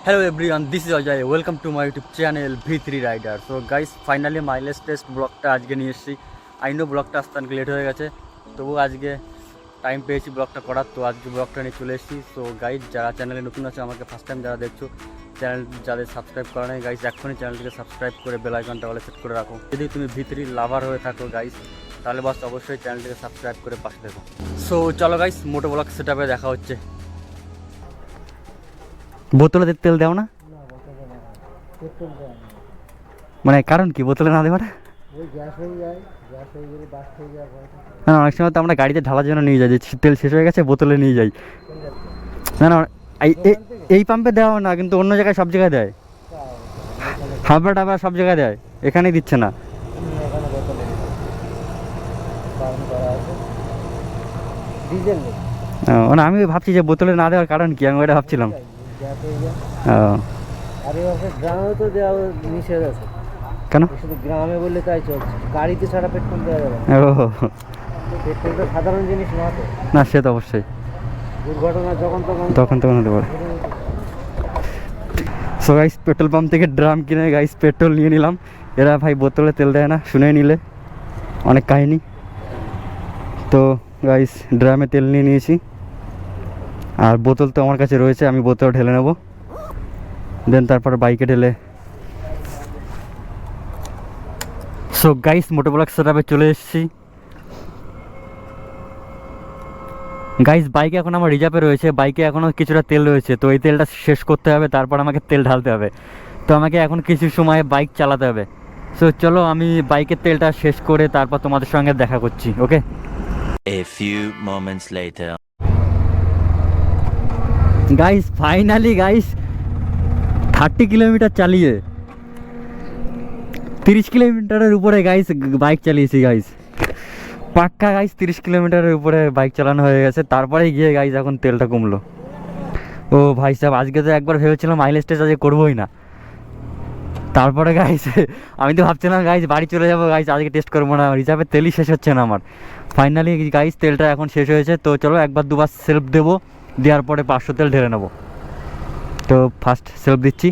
Hello everyone, this is Ajay. Welcome to my YouTube channel V3 Rider. So guys, finally mileage test ব্লগটা আজকে নিয়ে এসেছি। I know ব্লগটা আসতে অনেক লেট হয়ে গেছে, তবু আজকে টাইম পেয়েছি ব্লগটা করার, তো আজকে ব্লগটা নিয়ে চলে এসেছি। সো গাইজ, যারা চ্যানেলে নতুন আছে, আমাকে ফার্স্ট টাইম যারা দেখছো, চ্যানেল যাদের সাবস্ক্রাইব করা নেই গাইজ, এখনই চ্যানেলটিকে সাবস্ক্রাইব করে বেল আইকনটা বলে সেট করে রাখো। যদি তুমি V3 লাভার হয়ে থাকো গাইজ, তাহলে বাস অবশ্যই চ্যানেলটিকে সাবস্ক্রাইব করে পাশে দেখো। সো চলো গাইজ, মোটো ব্লগ সেট আপে দেখা হচ্ছে। বোতলে তেল দাও না, মানে কারণ কি বোতলে না দেওয়াটা? না, অনেক সময় তো আমরা গাড়িতে ঢালার জন্য নিয়ে যাই, যে তেল শেষ হয়ে গেছে বোতলে নিয়ে যাই। না না, এই পাম্পে দেওয়া না, কিন্তু অন্য জায়গায় সব জায়গায় দেয়, হাবড়া টাবড়া সব জায়গায় দেয়, এখানেই দিচ্ছে না। মানে আমি ভাবছি যে বোতলে না দেওয়ার কারণ কি, আমি ওটা ভাবছিলাম। গ্রামে তো দেওয়া নিষেধ আছে। কেন? শুধু গ্রামে বললে তাই চলছে, গাড়িতে ছাড়া পেট্রোল দেওয়া যাবে না। পেট্রোল তো সাধারণ জিনিস না, তো না সে তো অবশ্যই, দুর্ঘটনা যখন তখন হতে পারে। সো গাইস, পেট্রোল পাম্প থেকে ড্রাম কিনে গাইস পেট্রোল নিয়ে নিলাম। এরা ভাই বোতলে তেল দেয় না, শুনে নিলে অনেক কাহিনী। তো গাইস, ড্রামে তেল নিয়ে নিয়েছি, আর বোতল তো আমার কাছে রয়েছে, আমি বোতল ঢেলে নেব, দেন তারপর বাইকে ঢেলে। সো গাইস, মোটো ব্লগ সেটআপে চলে এসেছি। গাইস, বাইকে এখন আমার রিজার্ভে রয়েছে, বাইকে এখনও কিছুটা তেল রয়েছে, তো এই তেলটা শেষ করতে হবে, তারপর আমাকে তেল ঢালতে হবে। তো আমাকে এখন কিছু সময় বাইক চালাতে হবে। সো চলো, আমি বাইকের তেলটা শেষ করে তারপর তোমাদের সঙ্গে দেখা করছি। ওকে। A few moments later. Guys, finally guys 30 kilometre চালিয়ে 30 কিলোমিটারের উপরে গাইস বাইক চালিয়েছি গাইস, পাক্কা গাইস 30 কিলোমিটারের উপরে বাইক চালানো হয়ে গেছে। তারপরে গিয়ে গাইস এখন তেলটা কমলো। ও ভাই সাহেব, আজকে তো একবার ভেবেছিলাম মাইলেজ টেস্ট আজকে করবোই না, তারপরে গাইস আমি তো ভাবছিলাম গাইস বাড়ি চলে যাবো, গাইস আজকে টেস্ট করবো না, রিজার্ভের তেলই শেষ হচ্ছে না আমার। ফাইনালি গাইস তেলটা এখন শেষ হয়েছে, তো চলো একবার দুবার সেলফ দেবো, দেওয়ার পরে 500 তেল ঢেলে নেবো। তো ফার্স্ট সেলফ দিচ্ছি,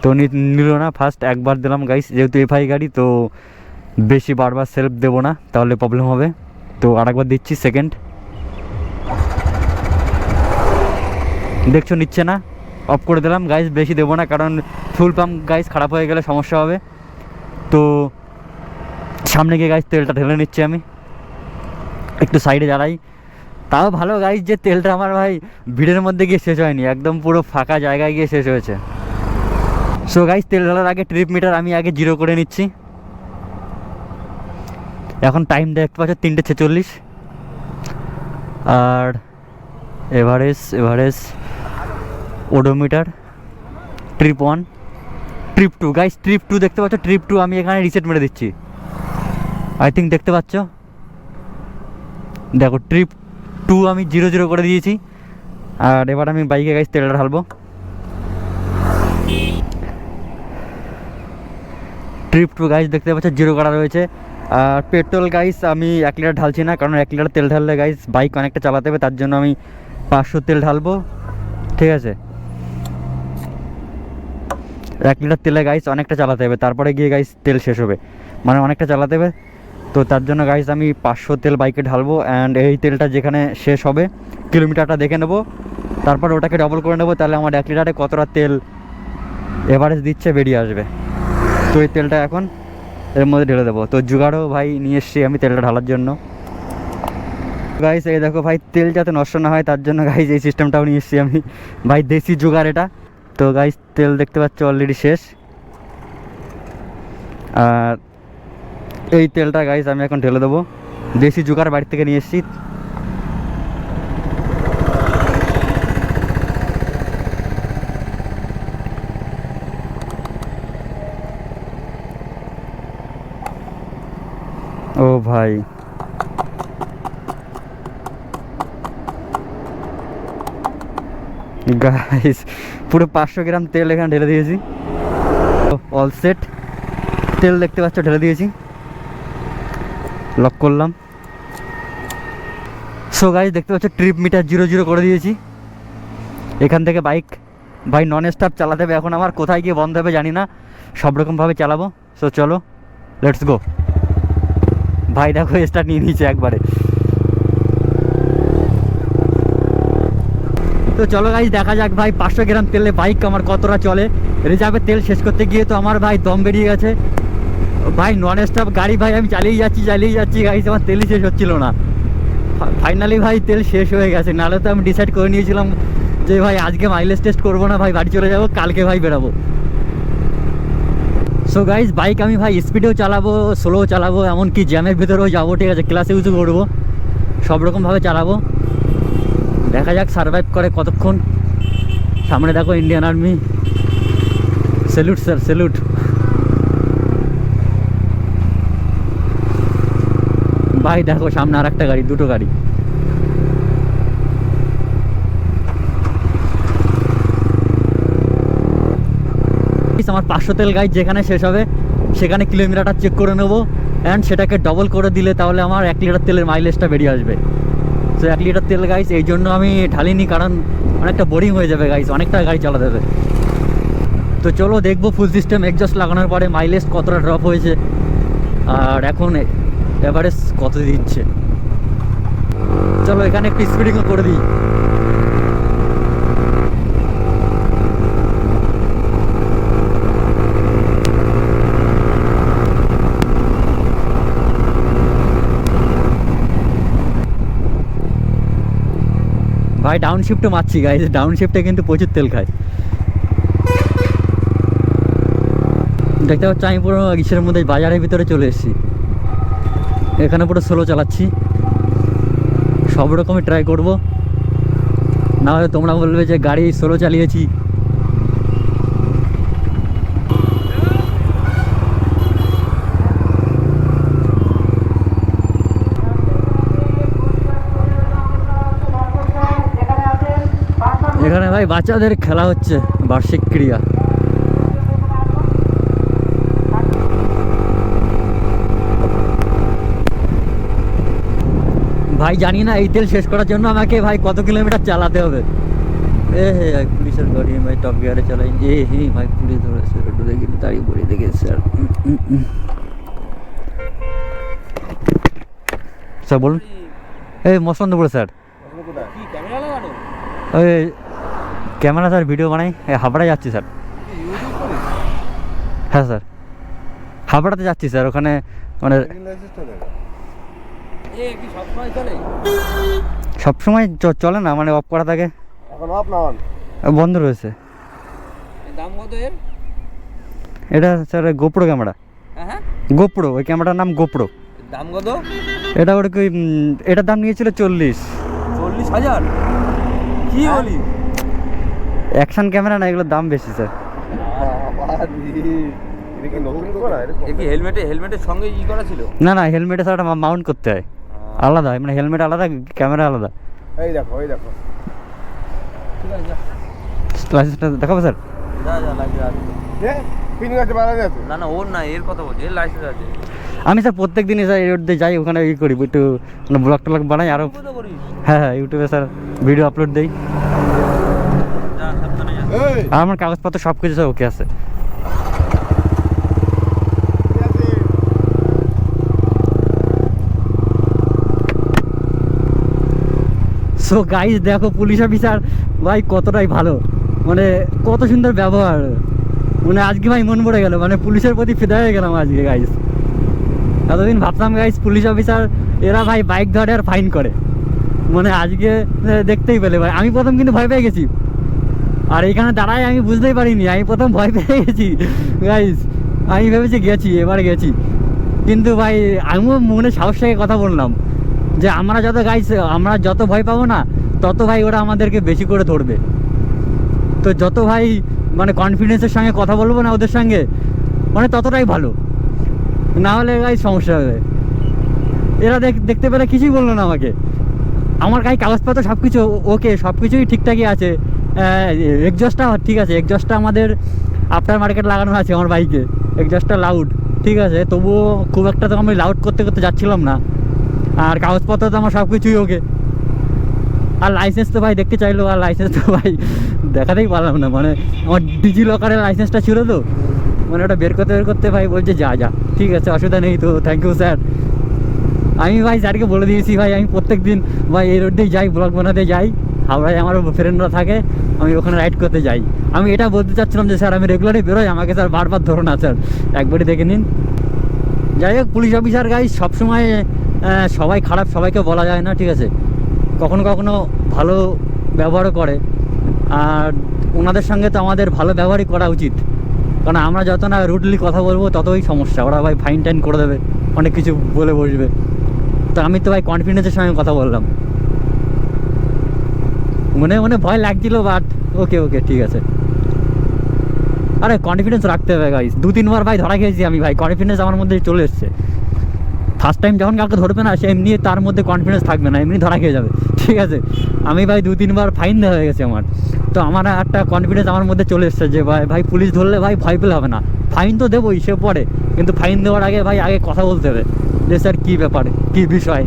তো নিল না, ফার্স্ট একবার দিলাম গাইস, যেহেতু এফআই গাড়ি তো বেশি বারবার সেলফ দেবো না, তাহলে প্রবলেম হবে। তো আরেকবার দিচ্ছি, সেকেন্ড। দেখছো নিচ্ছে না, অফ করে দিলাম গাইস, বেশি দেবো না, কারণ ফুল পাম্প গাইস খারাপ হয়ে গেলে সমস্যা হবে। তো সামনে গিয়ে গাইস তেলটা ঢেলে নিচ্ছি আমি, একটু সাইডে দাঁড়াই। তাও ভালো গাইস যে তেলটা আমার ভাই ভিড়ের মধ্যে গিয়ে শেষ হয়নি, একদম পুরো ফাঁকা জায়গায় গিয়ে শেষ হয়েছে। সো গাইস, তেল ঢালার আগে ট্রিপ মিটার আমি আগে 0 করে নিচ্ছি। এখন টাইম দেখতে পাচ্ছ 3:46, আর average odometer trip 1, trip 2 guys, trip 2 দেখতে পাচ্ছ, ট্রিপ 2 আমি এখানে রিসেট মেরে দিচ্ছি, আই থিঙ্ক দেখতে পাচ্ছ, দেখো ট্রিপ 2 আমি 0 করে দিয়েছি। আর এবার আমি বাইকে গাইস তেলটা ঢালবো। ট্রিপ 2 গাইস দেখতে পাচ্ছ 0 করা রয়েছে। আর পেট্রোল গাইস আমি 1 লিটার ঢালছি না, কারণ 1 লিটার তেল ঢাললে গাইস বাইক অনেকটা চালাতে হবে, তার জন্য আমি 500 তেল ঢালবো, ঠিক আছে। 1 লিটার তেলে গাইস অনেকটা চালাতে হবে, তারপরে গিয়ে গাইস তেল শেষ হবে, মানে অনেকটা চালাতে হবে। তো তার জন্য গাইস আমি 500 তেল বাইকে ঢালবো, অ্যান্ড এই তেলটা যেখানে শেষ হবে কিলোমিটারটা দেখে নেবো, তারপর ওটাকে ডবল করে নেবো, তাহলে আমার 1 লিটারে কতটা তেল এভারেজ দিচ্ছে বেরিয়ে আসবে। তো এই তেলটা এখন এর মধ্যে ঢেলে দেবো। তো জুগাড়ও ভাই নিয়ে এসছি আমি তেলটা ঢালার জন্য। গাইস এই দেখো ভাই, তেল যাতে নষ্ট না হয় তার জন্য গাইস এই সিস্টেমটাও নিয়ে এসছি আমি, ভাই দেশি জুগাড় এটা। তো গাইস তেল দেখতে পাচ্ছ অলরেডি শেষ, আর এই তেলটা গাইস আমি এখন ঢেলে দেবো, দেশি জুগাড় বাড়ি থেকে নিয়ে এসছি। ও ভাই, গাইস পুরো 500 গ্রাম তেল এখানে ঢেলে দিয়েছি, অল সেট। তেল দেখতে পাচ্ছ ঢেলে দিয়েছি, লক করলাম। সো গাইস দেখতে পাচ্ছ ট্রিপ মিটার 0 করে দিয়েছি, এখান থেকে বাইক ভাই নন স্টপ চালাতে হবে এখন আমার, কোথায় গিয়ে বন্ধ হবে জানি না, সব রকমভাবে চালাবো। সো চলো লেটস গো। ভাই দেখো স্টার্ট নিয়ে নিয়েছে একবারে। তো চলো গাইস দেখা যাক ভাই 500 গ্রাম তেলে বাইক আমার কতটা চলে। রিজার্ভে তেল শেষ করতে গিয়ে তো আমার ভাই দম বেরিয়ে গেছে ভাই। নন স্টপ গাড়ি ভাই আমি চালিয়ে যাচ্ছি গাইস, আমার তেলই শেষ হচ্ছিল না। ফাইনালি ভাই তেল শেষ হয়ে গেছে, নাহলে তো আমি ডিসাইড করে নিয়েছিলাম যে ভাই আজকে মাইলেজ টেস্ট করবো না ভাই, বাড়ি চলে যাবো, কালকে ভাই বেরাবো। সো গাইস বাইক আমি ভাই স্পিডেও চালাবো, স্লোও চালাবো, এমনকি জ্যামের ভিতরেও যাবো, ঠিক আছে, ক্লাসে ইউজ করবো, সব রকমভাবে চালাবো। দেখা যাক সার্ভাইভ করে কতক্ষণ। সামনে দেখো Indian army, salute sir salute. ভাই দেখো সামনে আর একটা গাড়ি, দুটো গাড়ি। আমার 500 তেল গাইজ যেখানে শেষ হবে সেখানে কিলোমিটারটা চেক করে নেবো, অ্যান্ড সেটাকে ডবল করে দিলে তাহলে আমার 1 লিটার তেলের মাইলেজটা বেরিয়ে আসবে। তো 1 লিটার তেল গাইজ এই জন্য আমি ঢালিনি, কারণ অনেকটা বোরিং হয়ে যাবে গাইজ, অনেকটা গাড়ি চালাতে হবে। তো চলো দেখবো ফুল সিস্টেম এক্সজস্ট লাগানোর পরে মাইলেজ কতটা ড্রপ হয়েছে, আর এখন এভারেজ কত দিচ্ছে। চলো এখানে একটু স্পিডিংও করে দিই। ভাই ডাউন শিফটও মারছি গাইজ, ডাউন শিফটে কিন্তু প্রচুর তেল খায়। দেখতে পাচ্ছ আমি পুরো ইসের মধ্যে বাজারের ভিতরে চলে এসেছি, এখানে পুরো স্লো চালাচ্ছি, সব রকমই ট্রাই করবো, নাহলে তোমরা বলবে যে গাড়ি স্লো চালিয়েছি। এখানে ভাই বাচ্চাদের খেলা হচ্ছে, বার্ষিক ক্রিয়া। ভাই জানি না এই তেল শেষ করার জন্য আমাকে ভাই কত কিলোমিটার চালাতে হবে। এ হে পুলিশের গাড়ি ভাই টপ গিয়ারে চালাই, এ হে ভাই পুলিশ ধরেছে, একটু দেখি দাঁড়িয়ে পড়ে দেখে স্যার। স্যার বলুন। এই মসন্দপুর স্যার। ওই ক্যামেরা স্যার ভিডিও বানাই, হাবড়ায় যাচ্ছি স্যার। হ্যাঁ স্যার হাবড়াতে যাচ্ছি স্যার, ওখানে মানে সবসময় চলে না, মানে অফ করা থাকে, বন্ধ রয়েছে। এটা স্যার গোপ্রো ক্যামেরা, গোপ্রো, ওই ক্যামেরার নাম গোপ্রো। দাম কত? এটা ওর কি এটার দাম নিয়েছিল 40,000। কি বলি? অ্যাকশন ক্যামেরা না, এগুলোর দাম বেশি স্যার। হেলমেটের সঙ্গে ই করা ছিল? না না হেলমেটে স্যার মাউন্ট করতে হয় আলাদা, মানে হেলমেট আলাদা ক্যামেরা আলাদা। এই দেখো এই দেখো, ঠিক আছে লাইসেন্সটা দেখাবো স্যার? যা যা লাগে পিন আছে বাড়া আছে। না না ওর না, এর কথা বলছি, এর লাইসেন্স আছে। আমি স্যার প্রত্যেক দিনই স্যার এই রোড দিয়ে যাই, ওখানে ই করি একটু, মানে ব্লগ টলগ বানাই আরও। হ্যাঁ হ্যাঁ ইউটিউবে স্যার ভিডিও আপলোড দিই। আর আমার কাগজপত্র সব কিছু স্যার ওকে আছে। সো গাইজ দেখো পুলিশ অফিসার ভাই কতটাই ভালো, মানে কত সুন্দর ব্যবহার, মানে আজকে ভাই মন পড়ে গেল, মানে পুলিশের প্রতি ফিদা হয়ে গেলাম আজকে গাইজ। এতদিন ভাবতাম গাইজ পুলিশ অফিসার এরা ভাই বাইক ধরে আর ফাইন করে, মানে আজকে দেখতেই পেলে ভাই। আমি প্রথম কিন্তু ভয় পেয়ে গেছি, আর এইখানে দাঁড়ায় আমি বুঝতেই পারিনি, আমি প্রথম ভয় পেয়ে গেছি গাইজ। আমি ভেবেছি গেছি, এবারে গেছি, কিন্তু ভাই আমিও মনে সাহস থেকে কথা বললাম যে আমরা যত গাইজ, আমরা যত ভয় পাবো না তত ভাই ওরা আমাদেরকে বেশি করে ধরবে। তো যত ভাই মানে কনফিডেন্সের সঙ্গে কথা বলবো না ওদের সঙ্গে, মানে ততটাই ভালো, না হলে গাই সমস্যা হবে। এরা দেখতে পেলে কিছুই বললো না আমাকে, আমার গায়ে কাগজপত্র সব কিছু ওকে, সব কিছুই ঠিকঠাকই আছে। এক্সজস্টটা ঠিক আছে, এক্সজস্টটা আমাদের আফটার মার্কেট লাগানো আছে আমার বাইকে, এক্সজস্টটা লাউড ঠিক আছে, তবুও খুব একটা তো আমি লাউড করতে করতে যাচ্ছিলাম না, আর কাগজপত্র তো আমার সব কিছুই ওকে। আর লাইসেন্স তো ভাই দেখতে চাইলো, আর লাইসেন্স তো ভাই দেখাতেই পারলাম না, মানে আমার ডিজি লকারের লাইসেন্সটা ছিল তো, মানে ওটা বের করতে ভাই বলছে যা যা ঠিক আছে অসুবিধা নেই, তো থ্যাংক ইউ স্যার। আমি ভাই স্যারকে বলে দিয়েছি ভাই আমি প্রত্যেক দিন ভাই এই রোড দিয়ে যাই, ব্লগ বানাতে যাই, হাওড়ায় আমার ফ্রেন্ডরা থাকে, আমি ওখানে রাইড করতে যাই। আমি এটা বলতে চাচ্ছিলাম যে স্যার আমি রেগুলারই বেরোই, আমাকে স্যার বারবার ধরো না স্যার, একবারই দেখে নিন। যাই হোক, পুলিশ অফিসার গাইজ সবসময় সবাই খারাপ সবাইকে বলা যায় না, ঠিক আছে, কখনো কখনো ভালো ব্যবহারও করে, আর ওনাদের সঙ্গে তো আমাদের ভালো ব্যবহারই করা উচিত, কারণ আমরা যত না রুডলি কথা বলবো ততই সমস্যা, ওরা ভাই ফাইন টাইন করে দেবে, অনেক কিছু বলে বসবে। তো আমি তো ভাই কনফিডেন্সের সঙ্গে কথা বললাম, মনে মনে ভয় লাগছিল, বাট ওকে ওকে ঠিক আছে। আরে কনফিডেন্স রাখতে হবে গাইস, 2-3 বার ভাই ধরা খেয়েছি আমি, ভাই কনফিডেন্স আমার মধ্যে চলে এসছে। ফার্স্ট টাইম যখন কাউকে ধরবে না, সে এমনি তার মধ্যে কনফিডেন্স থাকবে না, এমনি ধরা খেয়ে যাবে, ঠিক আছে। আমি ভাই 2-3 বার ফাইন দেওয়া হয়ে গেছে আমার, তো আমার একটা কনফিডেন্স আমার মধ্যে চলে এসছে যে ভাই পুলিশ ধরলে ভাই ভয় পেলে হবে না, ফাইন তো দেবোই সে পরে, কিন্তু ফাইন দেওয়ার আগে ভাই আগে কথা বলতে হবে যে স্যার কী ব্যাপার, কী বিষয়,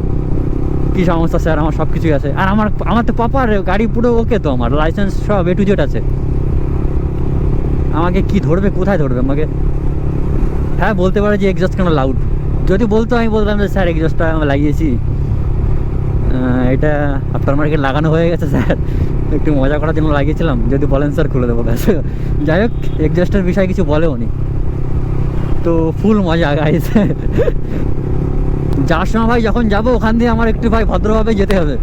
কী সমস্যা স্যার, আমার সব কিছুই আছে, আর আমার তো প্রপার গাড়ি পুরো ওকে, তো আমার লাইসেন্স সব A to Z আছে। আমাকে কি ধরবে, কোথায় ধরবে আমাকে? হ্যাঁ বলতে পারে যে এক্সজস্ট কেন লাউড, যদি বলতো আমি বলতাম যে স্যার এক্সজস্টটা আমি লাগিয়েছি, এটা আফটার মার্কেট লাগানো হয়ে গেছে স্যার, একটু মজা করার জন্য লাগিয়েছিলাম, যদি বলেন স্যার খুলে দেবো ব্যাস। যাই হোক, এক্সজস্টের বিষয়ে কিছু বলেও নি, তো ফুল মজা গাইস। যার সময় ভাই যখন যাবো ওখান দিয়ে আমার একটু ভাই ভদ্রভাবে যেতে হবে।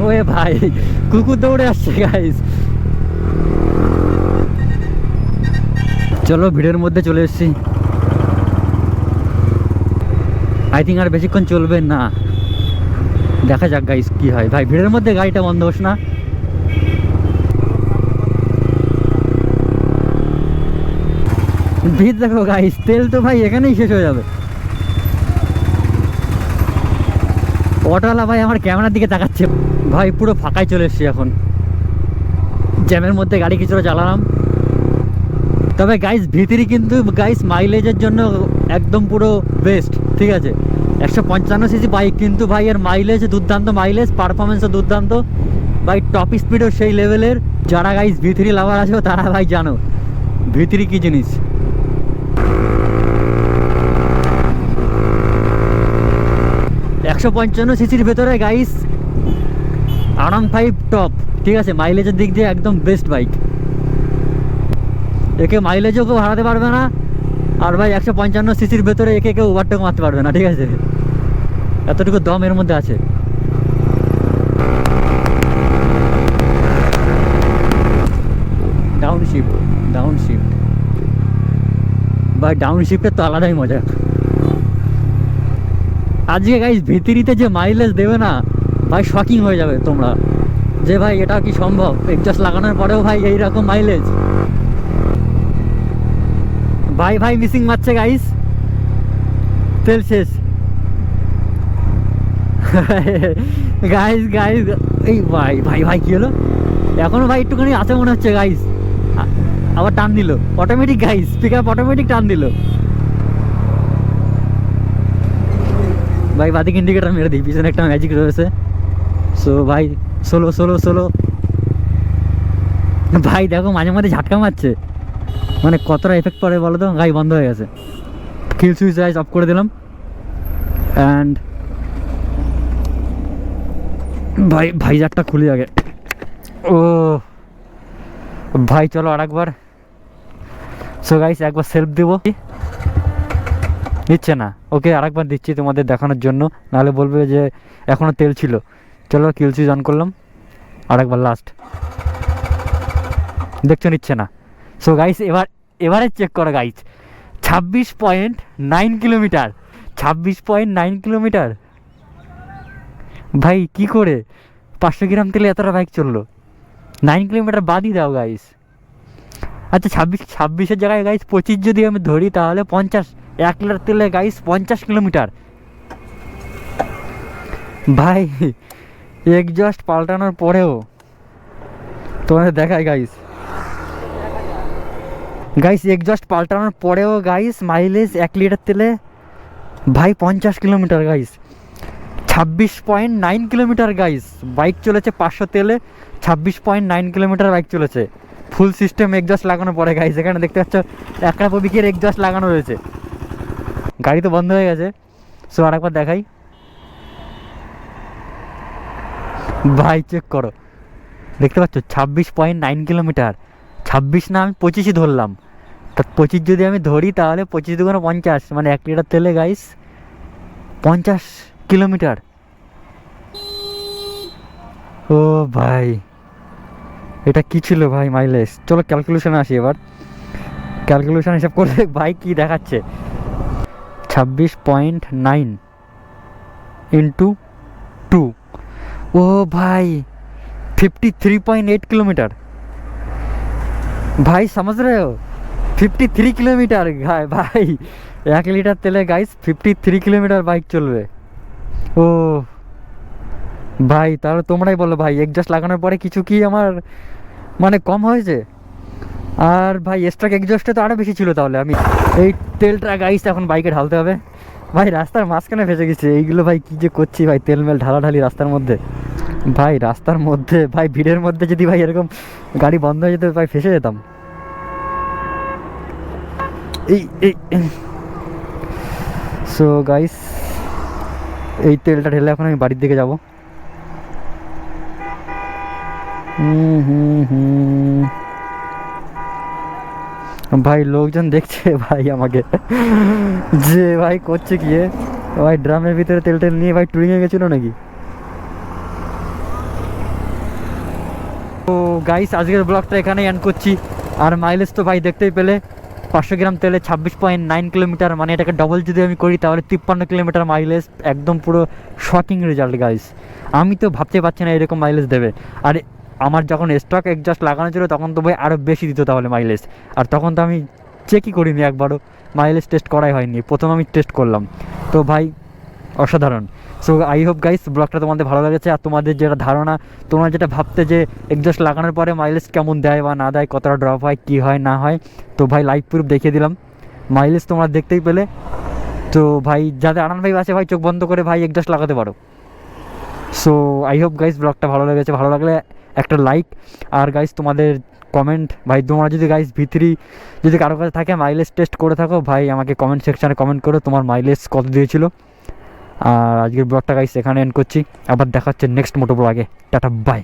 ওয়ে ভাই কুকুর দৌড়ে আসছে গাইস। চলো ভিড়ের মধ্যে চলে এসেছি, আই থিঙ্ক আর বেশিক্ষণ চলবে না, দেখা যাক গাইস কি হয়। ভাই ভিড়ের মধ্যে গাড়িটা বন্ধ হোস না। ভিড় দেখো গাইস, তেল তো ভাই এখানেই শেষ হয়ে যাবে। অটোওয়ালা ভাই আমার ক্যামেরার দিকে তাকাচ্ছে, ভাই পুরো ফাঁকায় চলে এসেছি এখন, জ্যামের মধ্যে গাড়ি কিছুটা চালালাম। তবে গাইস ভিতরি কিন্তু গাইস মাইলেজের জন্য একদম পুরো বেস্ট, ঠিক আছে। 155cc বাইক কিন্তু ভাই এর মাইলেজ দুর্দান্ত, মাইলেজ পারফরমেন্সও দুর্দান্ত ভাই, টপ স্পিডও সেই লেভেলের। যারা গাইস ভিতরি লাভার আছে তারা ভাই জানো ভিতরি কি জিনিস। 155cc ভেতরে গাইস R15 টপ, ঠিক আছে, মাইলেজের দিক দিয়ে একদম বেস্ট বাইক। একে মাইলেজও কেউ হারাতে পারবে না, আর ভাই 155cc ভেতরে একে কেউ ওভারটেক মারতে পারবে না, ঠিক আছে, এতটুকু দম এর মধ্যে আছে। ডাউন শিফট ভাই, ডাউন শিফটের তো আলাদাই মজা। আজকে গাইস ভিতরিতে যে মাইলেজ দেবে না ভাই, শকিং হয়ে যাবে তোমরা, যে ভাই এটা কি সম্ভব, এক্সজস্ট লাগানোর পরেও ভাই এইরকম মাইলেজ। ভাই মিসিং মারছে গাইস, তেল শেষ। গাইস এই ভাই কি হলো, এখনো ভাই একটুখানি আছে মনে হচ্ছে গাইস, আবার টান দিল automatic guys, pick up automatic টান দিল। ভাই বাদিক ইন্ডিকেটার মেরে দিই, পিছনে একটা ম্যাজিক রয়েছে। সো ভাই সোলো ভাই দেখো মাঝে মাঝে ঝাটকা মারছে, মানে কতটা এফেক্ট পড়ে বলো তো। গাড়ি বন্ধ হয়ে গেছে, কিল সুইচ গাইস অফ করে দিলাম, অ্যান্ড ভাই জ্যাকটা খুলি আগে। ও ভাই চলো আরেকবার। সো গাইস একবার সেলফ দেবো, নিচ্ছে না, ওকে আরেকবার দিচ্ছি তোমাদের দেখানোর জন্য, নাহলে বলবে যে এখনও তেল ছিল। চলো কিল সুইচ অন করলাম, আরেকবার লাস্ট, দেখছো নিচ্ছে না। সো গাইস এবারে চেক করো গাইস, 26.9 কিলোমিটার, 26.9 কিলোমিটার ভাই, কি করে 500 গ্রাম তেলে এতটা বাইক চললো? 9 কিলোমিটার বাদই দাও গাইস। আচ্ছা 26-এর জায়গায় গাইস 25 যদি আমি ধরি, তাহলে 50, 1 লিটার তেলে গাইস 50 কিলোমিটার। ভাই এক্সজস্ট পাল্টানোর পরেও তোমাদের দেখায় গাইস, এক্সজস্ট পাল্টানোর পরেও গাইস মাইলেজ 1 লিটার তেলে ভাই 50 kilometre guys, 26.9 kilometre guys. Bike চলেছে 500 তেলে, 26.9 কিলোমিটার বাইক চলেছে। ফুল সিস্টেম এক্সজস্ট লাগানো পরে গাইস, এখানে দেখতে পাচ্ছ একটা প্রবিকের এক্সজস্ট লাগানো রয়েছে। গাড়ি তো বন্ধ হয়ে গেছে, সো আরেকবার দেখাই। ভাই চেক করো, দেখতে পাচ্ছ 26.9 কিলোমিটার। 26 না, আমি 25ই ধরলাম। তা 25 যদি আমি ধরি তাহলে 25 দুগুণে 50, মানে 1 লিটার তেলে গাইস 50 কিলোমিটার। ও ভাই, এটা কি ছিল ভাই মাইলেজ? চলো ক্যালকুলেশনে আসি এবার। ক্যালকুলেশন হিসাব করে ভাই কি দেখাচ্ছে, 26.9 ইন্টু 2, ও ভাই 53.8 किलोमीटर। भाई समझ रहे हो, 53 किलोमीटर भाई 1 লিটার তেলে গাইস 53 কিলোমিটার বাইক চলবে। ও ভাই, তাহলে তোমরাই বলো ভাই, এক্সজস্ট লাগানোর পরে কিছু কি আমার মানে কম হয়েছে? আর ভাই স্ট্রোক এক্সজস্টে তো আরও বেশি ছিল। তাহলে আমি এই তেলটা গাইস এখন বাইকে ঢালতে হবে। ভাই রাস্তার মাঝখানে ফেসে গেছে এইগুলো, ভাই কী যে করছি ভাই, তেল মেল ঢালাঢালি রাস্তার মধ্যে। ভাই রাস্তার মধ্যে, ভাই ভিড়ের মধ্যে যদি ভাই এরকম গাড়ি বন্ধ হয়ে যেত, ভাই ফেসে যেতাম। এই সো গাইস, এই তেলটা ঢেলে এখন আমি বাড়ির দিকে যাব। ভাই লোকজন দেখছে ভাই আমাকে, যে ভাই করছে কি এ? ভাই ড্রামের ভিতরে তেল টেল নিয়ে ভাই টুরিংয়ে গেছিলো নাকি? তো গাইস আজকের ব্লগটা এখানেই এন্ড করছি। আর মাইলেজ তো ভাই দেখতেই পেলে, 500 গ্রাম তেলে 26.9 কিলোমিটার, মানে এটাকে ডবল যদি আমি করি তাহলে 53 কিলোমিটার মাইলেজ। একদম পুরো শকিং রেজাল্ট গাইস। আমি তো ভাবতে পারছি না এরকম মাইলেজ দেবে। আর আমার যখন স্টক এক্সজস্ট লাগানো ছিল তখন তো ভাই আরও বেশি দিত তাহলে মাইলেজ। আর তখন তো আমি চেকই করিনি, একবারও মাইলেজ টেস্ট করাই হয়নি, প্রথম আমি টেস্ট করলাম। তো ভাই অসাধারণ। সো আই হোপ গাইস ব্লগটা তোমাদের ভালো লেগেছে। আর তোমাদের যেটা ধারণা, তোমরা যেটা ভাবতে যে এক্সজস্ট লাগানোর পরে মাইলেজ কেমন দেয় বা না দেয়, কতটা ড্রপ হয়, কী হয় না হয়, তো ভাই লাইভ প্রুফ দেখিয়ে দিলাম। মাইলেজ তোমরা দেখতেই পেলে। তো ভাই যাদের আনান ভাই আছে ভাই, চোখ বন্ধ করে ভাই এক্সজস্ট লাগাতে পারো। সো আই হোপ গাইস ব্লগটা ভালো লেগেছে। ভালো লাগলে একটা লাইক, আর গাইস তোমাদের কমেন্ট ভাই, তোমরা যদি গাইস ভিতরি যদি কারো কাছে থাকে মাইলেজ টেস্ট করে থাকো ভাই, আমাকে কমেন্ট সেকশানে কমেন্ট করো তোমার মাইলেজ কত দিয়েছিল। আর আজকের ব্লগটা গাইস এখানে এন্ড করছি। আবার দেখা হচ্ছে নেক্সট মোটো ব্লগে। Tata bye.